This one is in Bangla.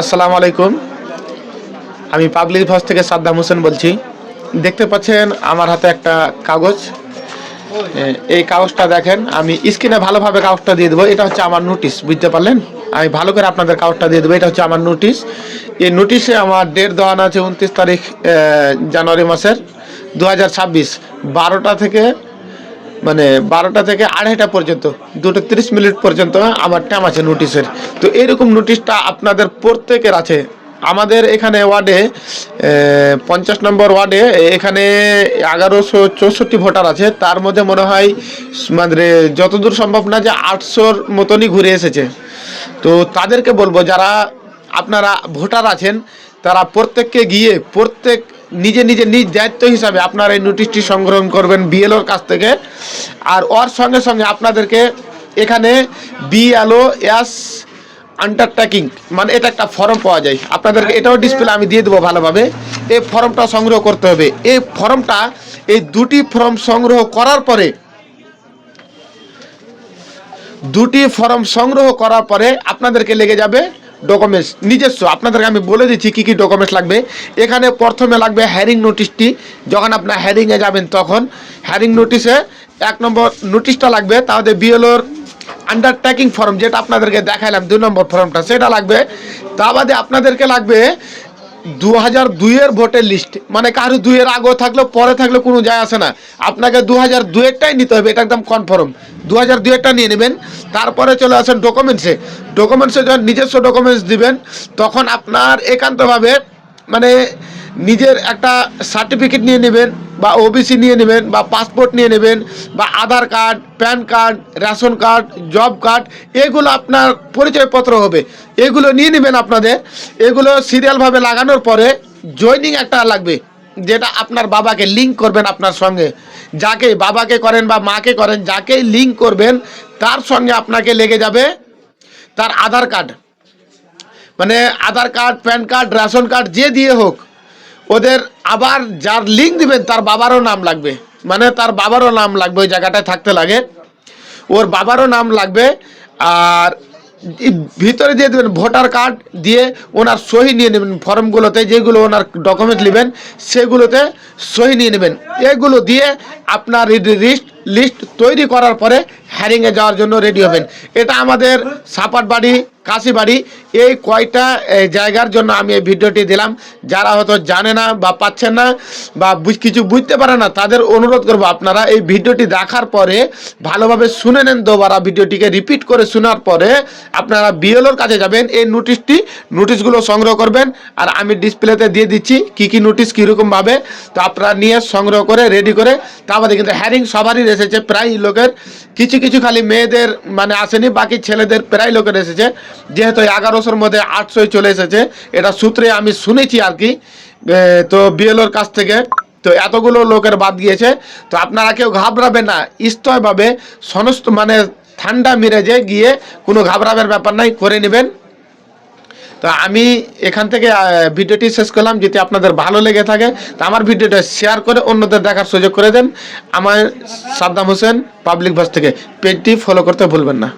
আসসালামু আলাইকুম। আমি পাবলিক ভয়েস থেকে সাদ্দাম হোসেন বলছি। দেখতে পাচ্ছেন আমার হাতে একটা কাগজ। এই কাগজটা দেখেন, আমি স্ক্রিনে ভালোভাবে কাগজটা দিয়ে দেবো। এটা হচ্ছে আমার নোটিশ, বুঝতে পারলেন? আমি ভালো করে আপনাদের কাগজটা দিয়ে দেবো। এটা হচ্ছে আমার নোটিশ। এই নোটিশে আমার ডেট দেওয়া আছে 29 তারিখ জানুয়ারি মাসের 2026, 12টা থেকে 2:30 পর্যন্ত, 2:30 পর্যন্ত আমার টাইম আছে নোটিশের। তো এরকম নোটিশটা আপনাদের প্রত্যেকের আছে। আমাদের এখানে ওয়ার্ডে 50 নম্বর ওয়ার্ডে এখানে 1164 ভোটার আছে। তার মধ্যে মনে হয় যতদূর সম্ভব না যে 800-র মতনই ঘুরে এসেছে। তো তাদেরকে বলবো, যারা আপনারা ভোটার আছেন তারা প্রত্যেককে গিয়ে নিজ দায়িত্ব হিসাবে আপনারা এই নোটিশটি সংগ্রহ করবেন বিএলওর কাছ থেকে। আর ওর সঙ্গে সঙ্গে আপনাদেরকে এখানে BLOS আন্ডারটেকিং এটা একটা ফর্ম পাওয়া যায়। আপনাদেরকে এটাও ডিসপ্লে আমি দিয়ে দেবো ভালোভাবে। এই ফর্মটা সংগ্রহ করতে হবে। এই দুটি ফর্ম সংগ্রহ করার পরে আপনাদেরকে লেগে যাবে ডকুমেন্টস নিজস্ব। আপনাদেরকে আমি বলে দিচ্ছি কী কী ডকুমেন্টস লাগবে। এখানে প্রথমে লাগবে হ্যারিং নোটিশটি। যখন আপনার হ্যারিংয়ে যাবেন তখন হ্যারিং নোটিশে 1 নম্বর নোটিশটা লাগবে। তাহলে বিএলওর আন্ডারটেকিং ফর্ম, যেটা আপনাদেরকে দেখাইলাম 2 নম্বর ফর্মটা, সেটা লাগবে। তা বাদে আপনাদেরকে লাগবে 2002-এর ভোটের লিস্ট। কারো 2-এর আগেও থাকলে পরে থাকলে কোনো যায় আসে না, আপনাকে 2002-এরটাই নিতে হবে, এটা একদম কনফার্ম। 2002-এরটা নিয়ে নেবেন। তারপরে চলে আসেন ডকুমেন্টসে যখন নিজস্ব ডকুমেন্টস দিবেন তখন আপনার একান্তভাবে নিজের একটা সার্টিফিকেট নিয়ে নেবেন, বা ওবিসি নিয়ে নেবেন, বা পাসপোর্ট নিয়ে নেবেন, বা Aadhaar card, PAN card, ration card, job card, এগুলো আপনার পরিচয়পত্র হবে। এগুলো নিয়ে নেবেন আপনাদের। এগুলো সিরিয়ালভাবে লাগানোর পরে জয়নিং একটা লাগবে, যেটা আপনার বাবাকে লিঙ্ক করবেন আপনার সঙ্গে। যাকে বাবাকে করেন বা মাকে করেন, যাকেই লিঙ্ক করবেন তার সঙ্গে আপনাকে লেগে যাবে তার Aadhaar card, Aadhaar card, PAN card, ration card, যে দিয়ে হোক ওদের। আবার যার লিঙ্ক দিবেন তার বাবারও নাম লাগবে, তার বাবারও নাম লাগবে, ওই জায়গাটায় থাকতে লাগে, ওর বাবারও নাম লাগবে। আর ভিতরে দিয়ে দেবেন ভোটার কার্ড, দিয়ে ওনার সহি নিয়ে নেবেন ফর্মগুলোতে, যেগুলো ওনার ডকুমেন্ট নেবেন সেগুলোতে সহি নিয়ে নেবেন। এগুলো দিয়ে আপনার লিস্ট তৈরি করার পরে হ্যারিংয়ে যাওয়ার জন্য রেডি হবেন। এটা আমাদের সাপাটবাড়ি, কাশিবাড়ি, এই কয়টা জায়গার জন্য আমি এই ভিডিওটি দিলাম। যারা হয়তো জানে না বা পাচ্ছেন না বা কিছু বুঝতে পারে না, তাদের অনুরোধ করব আপনারা এই ভিডিওটি দেখার পরে ভালোভাবে শুনে নেন, দুবারা ভিডিওটিকে রিপিট করে শোনার পরে আপনারা বিএলওর কাছে যাবেন, এই নোটিশগুলো সংগ্রহ করবেন। আর আমি ডিসপ্লেতে দিয়ে দিচ্ছি কী কী নোটিশ কীরকমভাবে, তো আপনারা নিয়ে সংগ্রহ করে রেডি করে। তারপরে কিন্তু হ্যারিং সবারই এসেছে, প্রায় লোকের, কিছু খালি মেয়েদের আসেনি, বাকি ছেলেদের প্রায় লোকের এসেছে। যেহেতু 1100-র মধ্যে 800 চলে এসেছে, এটা সূত্রে আমি শুনেছি আর কি, তো বিএলওর কাছ থেকে। তো এতগুলো লোকের বাদ গিয়েছে। তো আপনারা কেউ ঘাবড়াবেন না, স্থিরভাবে সমস্ত ঠান্ডা মেরেজে গিয়ে কোনো ঘাবড়াবের ব্যাপার নাই, করে নেবেন। তো আমি এখান থেকে ভিডিওটি শেষ করলাম। যদি আপনাদের ভালো লেগে থাকে তো আমার ভিডিওটা শেয়ার করে অন্যদের দেখার সুযোগ করে দেন। আমার সাদ্দাম হোসেন, পাবলিক ভয়েস থেকে। পেজটি ফলো করতে ভুলবেন না।